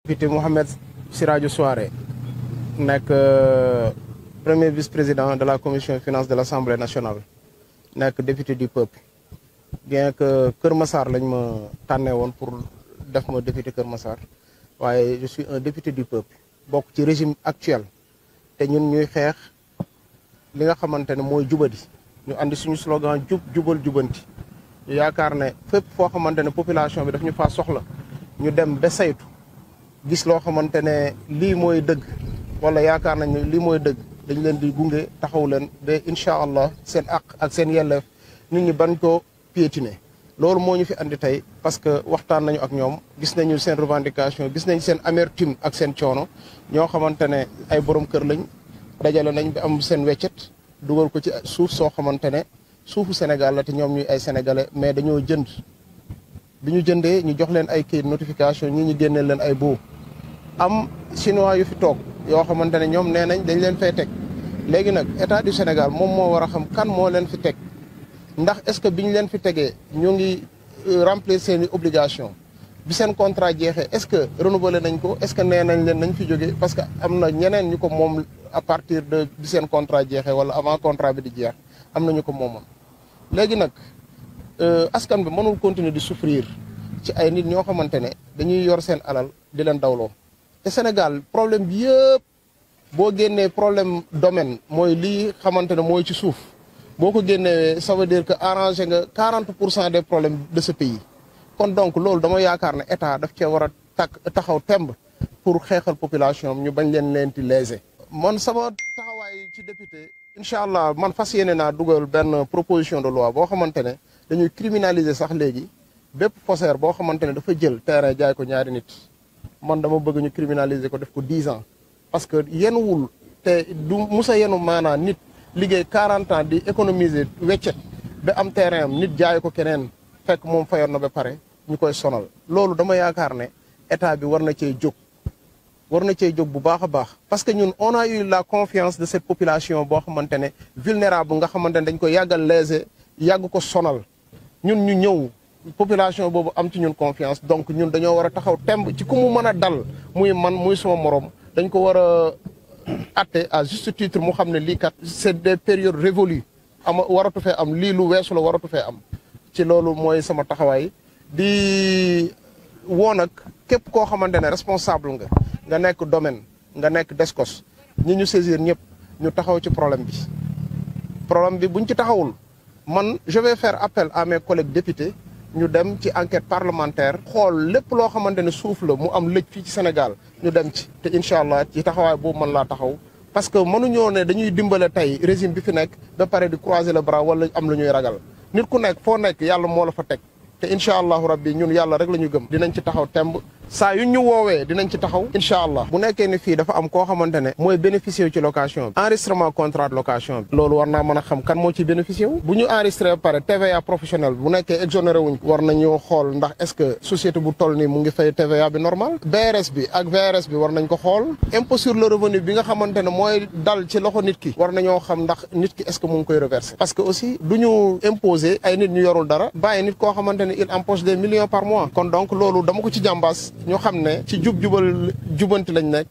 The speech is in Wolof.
Député Mohamed Siradio Souaré nekk premier vice-président de la commission des finances de l'Assemblée nationale nekk député du peuple bien que Kër Massar lañ ma tànnee woon pour def ma député Kër Massar waaye je suis un député du peuple bokk ci régime actuel te ñun ñuy xeex li nga xamante ne mooy jubadi ñu andi suñu slogan jub jubal jubanti ñu yaakaar ne fépp foo xamante ne population bi daf ñu faa soxla ñu dem ba saytu gis loo xamante ne lii mooy dëgg wala yaakaar nañ ne lii mooy dëgg dañ leen di gunge taxaw leen ba incha allah seen àq ak seen yelleef nit ñi bañ ko piétiner. loolu moo ñu fi andi tey parce que waxtaan nañu ak ñoom gis nañu seen revendication gis nañ seen amertume ak seen coono ñoo xamante ne ay borom kër lañ dajale nañ bi am seen weccet dugal ko ci suuf soo xamante ne suufu Sénégal la te ñoom ñuy ay sénégalais mais dañoo jënd bi ñu jëndee ñu jox leen ay kayit notification ñi ñu génneel leen ay boo am chinois yu fi toog yoo xamante ne ñoom nee nañ dañ leen fay teg léegi nag état du Sénégal moom moo war a xam kan moo leen fi teg ndax est-ce que bi ñu leen fi tegee ñu ngi remplir seeni obligation bi seen contrat jeexee est-ce que renouveler nañ ko est-ce que nee nañ leen nañ fi jógee parce que am na ñeneen ñu ko moom à partir de bi seen contrat jeexee wala avant contrat bi di jeex am na ñu ko moomoon léegi nag askan bi mënul continuer di souffrir ci ay nit ñoo xamante ne dañuy yor seen alal di leen dawloo te Sénégal problème bi yëpp boo génnee problème domaine mooy lii xamante ne mooy ci suuf boo ko génnee ça veut dire que arrangé nga 40% des problèmes de ce pays kon donc loolu dama yaakaar ne état daf cee war a taxaw temb pour xeexal population ñu bañ leen di léser. man sama taxawaay ci député incha allah man fas yéene naa dugal benn proposition de loi boo xamante ne dañuy criminaliser sax léegi bépp faussaire boo xamante ne dafa jël terrain jaay ko ñaari nit man dama bëgg ñu criminaliser ko def ko 10 ans parce que yenuwul te du musa yenu maanaa nit liggéey 40 ans di économiser weccet ba am terrain am nit jaay ko keneen fekk moom fayoon na ba pare ñu koy sonal loolu dama yaakaar ne état bi war na cee jóg bu baax a baax parce que ñun on a eu la confiance de cette population boo xamante ne vulnérable nga xamante ne dañ ko yàggal léser yàgg ko sonal ñun ñu ñëw population boobu am ci ñun confiance donc ñun dañoo war a taxaw temb ci ku mu mën a dal muy man muy suma morom dañ ko war a atte à juste titre mu xam ne lii kat c'est des périodes révolues waratu fee am lii lu weesu la waratu fee am ci loolu mooy sama taxawaay di woo nag képp koo xamante ne responsable nga nekk domaine nga nekk descos ñi ñu saisir ñëpp ñu taxaw ci problème bi buñ ci taxawul man je vais faire appel à mes collègues députés ñu dem ci enquête parlementaire xool lépp loo xamante ne suuf la mu am lëj fii ci Sénégal ñu dem ci te incha allah ci taxawaay boobu mën laa taxaw parce que mënuñoo ne dañuy dimbale tey régime bi fi nekk ba pare di croiser le bras wala am lu ñuy ragal nit ku nekk foo nekk yàlla moo la fa teg te incha allahu rabbi ñun yàlla rek la ñu gëm dinañ ci taxaw temb saa yu ñu woowee dinañ ci taxaw incha allah bu nekkee ne fii dafa am koo xamante ne mooy bénéficier wu ci location bi enregistrement contrat de location bi loolu war naa mën a xam kan moo ciy bénéficier wu bu ñu enregistré ba pare TVA professionnel bu nekkee exonéré wuñ war nañu xool ndax est-ce que société bu toll nii mu ngi fay TVA bi normal BRS bi ak VRS bi war nañ ko xool impôt sur le revenu bi nga xamante ne mooy dal ci loxo nit ki war nañoo xam ndax nit ki est-ce que mu ngi koy reverser parce que aussi du ñu imposer ay nit ñu yorul dara bàyyi nit koo xamante ne il empoche des millions par mois kon donc loolu dama ko ci jàmbaas ñu xam ne ci jubanti lañ nekk